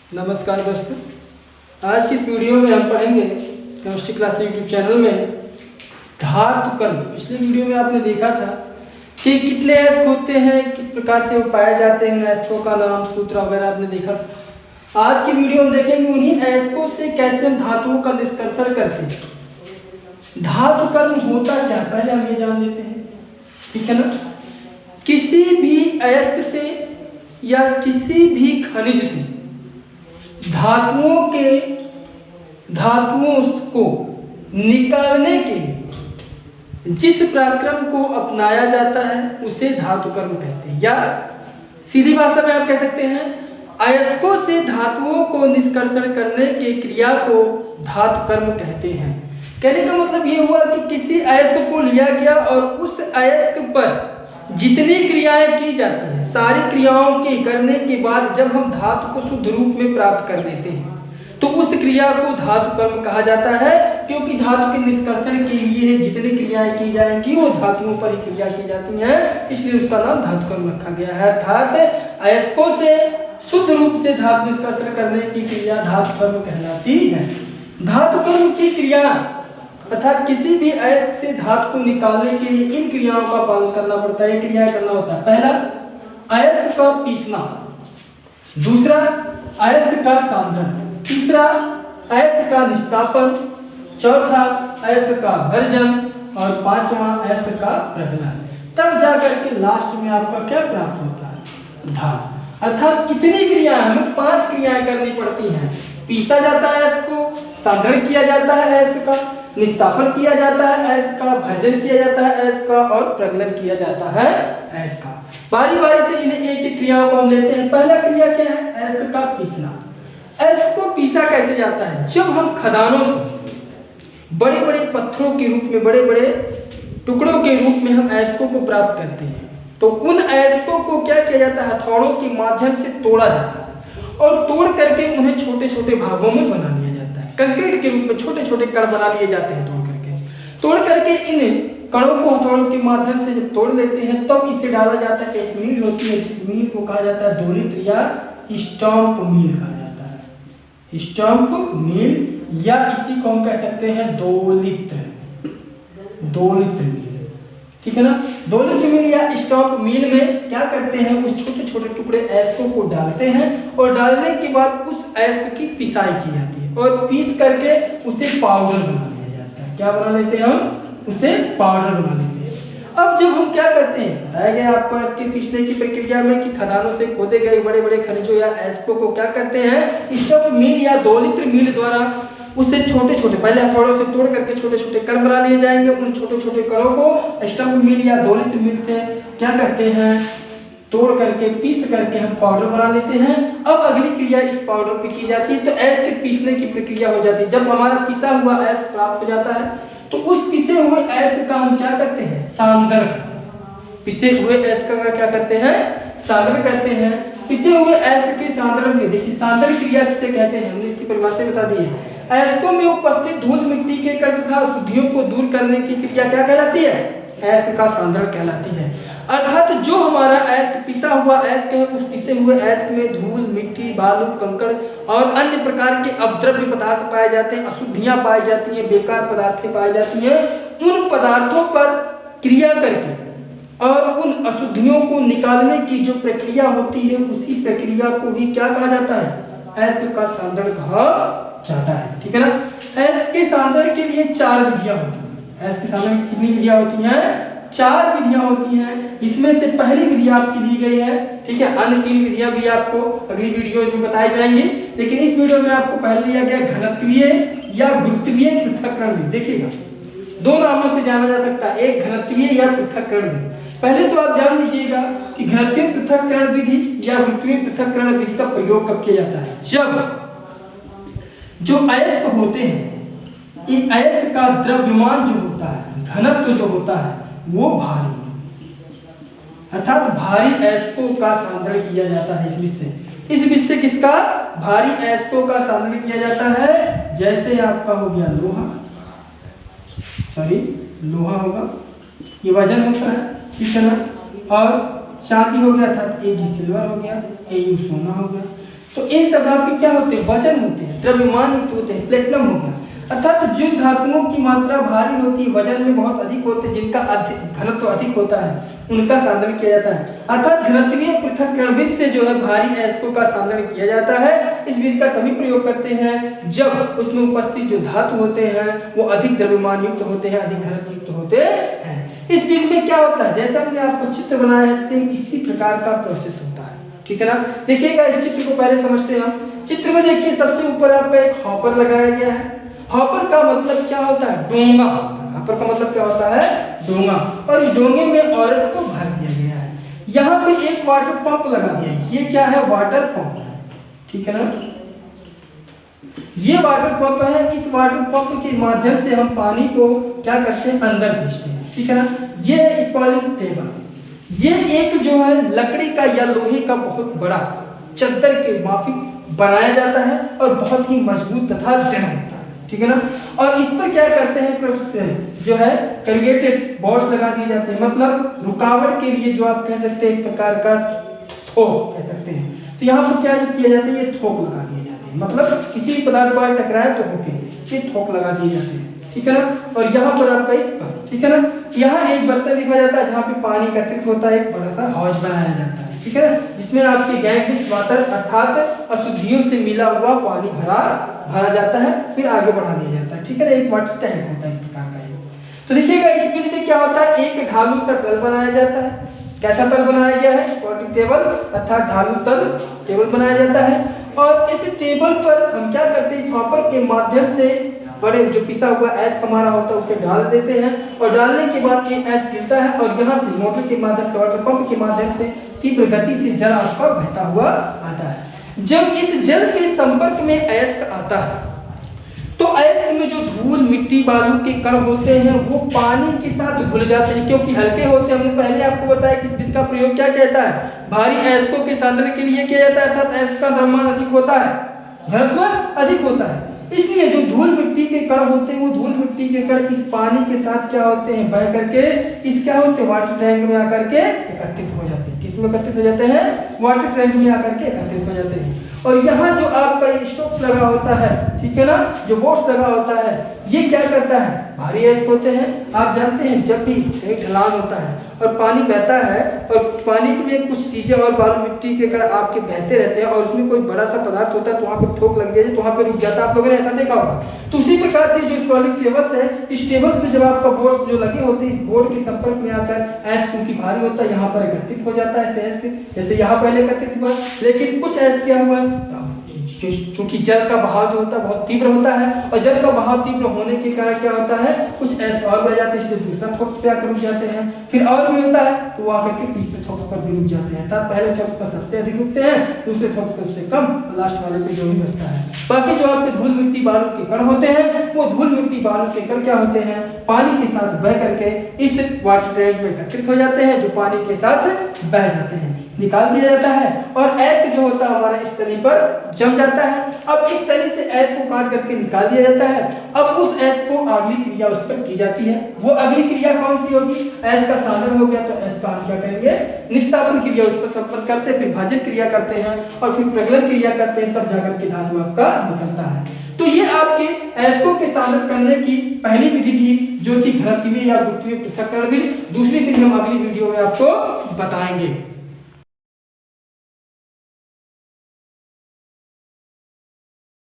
नमस्कार दोस्तों, आज की इस वीडियो में हम पढ़ेंगे केमिस्ट्री क्लास यूट्यूब चैनल में धातु कण। पिछले वीडियो में आपने देखा था कि कितने अयस्क होते हैं, किस प्रकार से वो पाए जाते हैं, अयस्कों का नाम, सूत्र वगैरह आपने देखा था। आज की वीडियो में देखेंगे उन्हीं अयस्कों से कैसे हम धातुओं का निष्कर्षण करते हैं। धातु कण होता क्या, पहले हम ये जान लेते हैं, ठीक है ना। किसी भी अयस्क से या किसी भी खनिज से धातुओं को निकालने के लिए जिस पराक्रम को अपनाया जाता है उसे धातुकर्म कहते हैं, या सीधी भाषा में आप कह सकते हैं अयस्कों से धातुओं को निष्कर्षण करने की क्रिया को धातुकर्म कहते हैं। कहने का मतलब ये हुआ कि किसी अयस्क को लिया गया और उस अयस्क पर जितनी क्रियाएं की जाती हैं, सारी क्रियाओं के करने के बाद जब हम धातु को शुद्ध रूप में प्राप्त कर लेते हैं तो उस क्रिया को धातु कर्म कहा जाता है, क्योंकि धातु के निष्कर्षण के लिए जितनी क्रियाएं की जाएंगी वो धातुओं पर ही क्रिया की जाती हैं, इसलिए उसका नाम धातु कर्म रखा गया है। अर्थात अयस्कों से शुद्ध रूप से धातु निष्कर्षण करने की क्रिया धातु कर्म कहलाती है। धातु कर्म की क्रिया अर्थात किसी भी अयस्क से धातु को निकालने के लिए इन क्रियाओं का पालन करना पड़ता है, क्रिया करना होता है। पहला, अयस्क का पीसना, दूसरा अयस्क का सांद्रण, तीसरा अयस्क का निष्कापन, चौथा अयस्क का भर्जन और पांचवा अयस्क का प्रगलन। तब जाकर के लास्ट में आपका क्या प्राप्त होता है, धातु। अर्थात इतनी क्रियाएं, हमें 5 क्रियाएं करनी पड़ती हैं। पीसा जाता है अयस्क को, सांद्रण किया जाता है अयस्क का, निष्कापन किया जाता है अयस्क का, भर्जन किया जाता है अयस्क का और प्रगलन किया जाता है अयस्क का। बारी बारी से इन्हें एक एक क्रियाओं को हम लेते हैं। पहला क्रिया क्या है, अयस्क का पीसना। अयस्क को पीसा कैसे जाता है, जब हम खदानों से बड़े बड़े पत्थरों के रूप में, बड़े बड़े टुकड़ों के रूप में हम अयस्कों को प्राप्त करते हैं तो उन अयस्कों को क्या किया जाता है, हथौड़ों के माध्यम से तोड़ा जाता है और तोड़ करके उन्हें छोटे छोटे भागों में बना लिया जाता है। कंक्रीट के रूप में छोटे छोटे कण बना लिए जाते हैं। तोड़ करके इन कणों को हथौड़ों के माध्यम से जब तोड़ लेते हैं तब इसे डाला जाता है। एक मील होती है, जिस मील को कहा जाता है दोलित्र या स्टम्प मील कहा जाता है। स्टम्प मील या इसी को हम कह सकते हैं दोलित्र मील, ठीक है ना। दोलित्र मील या स्टम्प मील में क्या करते हैं, उस छोटे छोटे टुकड़े अयस्कों को डालते हैं और डालने के बाद उस अयस्क की पिसाई की जाती है और पीस करके उसे पाउडर बना लिया जाता है। क्या बना लेते हैं हम, उसे पाउडर बना लेते हैं। अब जब हम क्या करते हैं, बताया गया आपको इसके पीसने की प्रक्रिया में कि खदानों से खोदे गए बड़े बड़े खनिजों या अयस्कों को क्या करते हैं, स्टम्प मील या दोलित्र मील द्वारा उससे छोटे छोटे, पहले हथौड़ों से तोड़ करके छोटे छोटे कण बना लिए जाएंगे। उन छोटे छोटे कणों को स्टम्प मील या दोलित्र मील से क्या करते हैं, तोड़ करके पीस करके हम पाउडर बना लेते हैं। अब अगली क्रिया इस पाउडर पे की जाती है तो अयस्क पीसने की प्रक्रिया हो जाती है। जब हमारा पिसा हुआ अयस्क प्राप्त हो जाता है तो उस पिसे हुए अयस्क का हम क्या करते हैं, सांद्रण। पिसे हुए अयस्क का क्या करते हैं, सांद्रण करते हैं। पिसे हुए अयस्क के सांद्रण में देखिए, सांद्रण क्रिया किसे कहते हैं, हमने इसकी परिभाषा बता दी है। अयस्कों में उपस्थित धूल मिट्टी के कण तथा अशुद्धियों को दूर करने की क्रिया क्या कहलाती है, अयस्क का सांद्रण कहलाती है। अर्थात जो हमारा अयस्क पिसा हुआ अयस्क है, उस पिसे हुए अयस्क में धूल, मिट्टी, बालू, कंकड़ और अन्य प्रकार के अपद्रव्य पदार्थ पाए जाते हैं, अशुद्धियां पाई जाती हैं, बेकार पदार्थें पाई जाती हैं। उन पदार्थों पर क्रिया करके और उन अशुद्धियों को निकालने की जो प्रक्रिया होती है उसी प्रक्रिया को ही क्या कहा जाता है, अयस्क का सांद्रण कहा जाता है, ठीक है ना। अयस्क के सांद्रण के लिए 4 विधियां होती हैं। अयस्क के सांद्रण की कितनी विधियां होती हैं, 4 विधियां होती हैं। इसमें से पहली विधि आपकी दी गई है, ठीक है। अन्य 3 विधियां भी आपको अगली वीडियो में बताई जाएंगी, लेकिन इस वीडियो में आपको पहले लिया गया घनत्वीय या गुरुत्वीय पृथक्करण विधि। देखिएगा, 2 नामों से जाना जा सकता है, एक घनत्वीय या पृथक्करण विधि। पहले तो आप जान लीजिएगा कि घनत्वीय पृथक्करण विधि या गुरुत्वीय पृथक्करण विधि का प्रयोग कब किया जाता है, जब जो अयस्क होते हैं, इन अयस्क का द्रव्यमान जो होता है, घनत्व जो होता है वो भारी, अर्थात भारी अयस्कों का सांद्रण किया जाता है। इस विधि से किसका, भारी अयस्कों का सांद्रण किया जाता है। जैसे आपका हो गया लोहा होगा, ये वजन होता है, ठीक है ना। और चांदी हो गया, अर्थात Ag सिल्वर हो गया, Au सोना हो गया। तो इन सब आपके क्या होते हैं, वजन होते हैं, द्रव्यमान युक्त होते हैं। प्लेटिनम हो गया, अर्थात जिन धातुओं की मात्रा भारी होती है, वजन में बहुत अधिक होते हैं, जिनका घनत्व अधिक होता है, उनका सांद्रण किया जाता है। अर्थात घनत्वीय पृथक्करण विधि से जो है भारी अयस्कों का सांद्रण किया जाता है। इस विधि का तभी प्रयोग करते हैं जब उसमें उपस्थित जो धातु होते हैं वो अधिक द्रव्यमान युक्त होते हैं, अधिक घनत्व युक्त होते हैं। इस विधि में क्या होता है, जैसा हमने आपको चित्र बनाया है, सेम इसी प्रकार का प्रोसेस होता है, ठीक है ना। देखिएगा इस चित्र को पहले समझते हैं हम। चित्र में देखिए सबसे ऊपर आपका एक हॉपर लगाया गया है। हॉपर का मतलब क्या होता है, डोंगा होता है। हॉपर का मतलब क्या होता है, डोंगा। और इस डोंगे में औरस को भर दिया गया है। यहाँ पे एक वाटर पंप लगा दिया है, ये क्या है, वाटर पंप है, ठीक है ना। ये वाटर पंप है। इस वाटर पंप के माध्यम से हम पानी को क्या करते हैं, अंदर भेजते हैं, ठीक है ना। ये है स्पॉइलिंग टेबल। ये एक जो है लकड़ी का या लोहे का बहुत बड़ा चद्दर के माफिक बनाया जाता है और बहुत ही मजबूत तथा दृढ़ होता है, ठीक है ना। और इस पर क्या करते हैं, जो है करुगेटेड बॉर्ड्स लगा दिए जाते हैं, मतलब रुकावट के लिए जो आप कह सकते हैं एक प्रकार का थोक कह सकते हैं। तो यहाँ पर क्या किया जाता है, ये थोक लगा दिए जाते हैं, मतलब किसी पदार्थ को टकराए तो होके ये थोक लगा दिए जाते हैं, ठीक है ना। और यहाँ पर आपका इस पर, ठीक है ना, यहाँ एक बर्तन दिखाया जाता है जहाँ पे पानी एकत्रित होता है, एक बड़ा सा हौज बनाया जाता है, ठीक है ना, जिसमें आपके गैस वाटर अर्थात अशुद्धियों से मिला हुआ पानी भरा जाता है, फिर आगे बढ़ा दिया जाता है, ठीक है ना। एक वाटर टैंक होता है एक प्रकार का। तो देखिएगा इस विधि में क्या होता है, एक ढालू सा तल बनाया जाता है। कैसा तल बनाया गया है, स्पॉटिंग टेबल अर्थात ढालू तल टेबल बनाया जाता है। और इस टेबल पर हम क्या करते हैं, इस हॉपर के माध्यम से बड़े जो पिसा हुआ ऐश हमारा होता है उसे डाल देते हैं, और डालने के बाद ये ऐश गिरता है और यहाँ से मोटर के माध्यम से, वाटर पंप के माध्यम से तीव्र गति से जल आपका बहता हुआ आता है। जब इस जल के संपर्क में ऐश आता है तो ऐश में जो धूल मिट्टी बालू के कण होते हैं वो पानी के साथ घुल जाते हैं, क्योंकि हल्के होते हैं। हमने पहले आपको बताया कि इस विधि का प्रयोग क्या कहता है, भारी अयस्कों के सांद्रण के लिए किया जाता है, अर्थात अयस्क का द्रव्यमान अधिक होता है, घनत्व अधिक होता है। इसलिए जो धूल मिट्टी के कण होते हैं वो धूल मिट्टी के कण इस पानी के साथ क्या होते हैं, बह करके इस क्या होते हैं, वाटर टैंक में आकर के एकत्रित हो जाते हैं। किसमें एकत्रित हो जाते हैं, वाटर टैंक में आकर के एकत्रित हो जाते हैं। और यहाँ जो आपका ये स्टॉक्स लगा होता है, ठीक है ना, जो बोट्स लगा होता है, ये क्या करता है, भारी अयस्क होते हैं। आप जानते हैं जब भी एक ढलान होता है और पानी बहता है और पानी में कुछ चीजें और बालू मिट्टी के कण आपके बहते रहते हैं और उसमें कोई बड़ा सा पदार्थ होता है तो वहाँ पे ठोक लग जाए तो वहाँ पे रुक जाता है, आप लोगों ने ऐसा देखा होगा। तो उसी प्रकार से जो स्पॉलिंग टेबल्स है, इस टेबल्स पे जब आपका बोर्ड जो लगे होते हैं, इस बोर्ड के संपर्क में आकर ऐश क्योंकि भारी होता है यहाँ पर एकत्रित हो जाता है ऐसे, जैसे यहाँ पहले एकत्रित हुआ। लेकिन कुछ ऐश क्या हुआ, चूंकि जल का बहाव जो होता है बहुत तीव्र होता है और जल का बहाव तीव्र होने के कारण क्या होता है, कुछ ऐसे और बह जाते हैं, इसलिए दूसरा थोक्स पे आकर रुक जाते हैं। फिर और भी होता है तो वो आकर के तीसरे थोक्स पर भी रुक जाते हैं, अर्थात पहले थोक्स पर सबसे अधिक रुकते हैं, दूसरे थोक्स पर उससे कम, लास्ट वाले पे जो भी बचता है। बाकी जो आपके धूल मिट्टी बालू के कण होते हैं वो धूल मिट्टी बालू के कण क्या होते हैं, पानी के साथ बह करके इस वाटर टैंक में एकत्रित हो जाते हैं, जो पानी के साथ बह जाते हैं, निकाल दिया जाता है और ऐश जो होता है हमारा इस तली पर जम जाता है। अब इस तली से ऐश को काट करके निकाल दिया जाता है। अब उस ऐश को अगली क्रिया उस पर की जाती है। वो अगली क्रिया कौन सी होगी, ऐश का सांद्रण हो गया तो ऐश का हम क्या करेंगे, निस्तापन क्रिया उस पर संपन्न करते हैं, फिर भाजन क्रिया करते हैं और फिर प्रगलन क्रिया करते हैं, तब जाकर के धातु आपका निकलता है। तो ये आपके ऐशकों के सांद्रण करने की पहली विधि थी जो कि घनत्वीय या गुरुत्वीय पृथक्करण विधि। दूसरी विधि हम अगली वीडियो में आपको बताएंगे।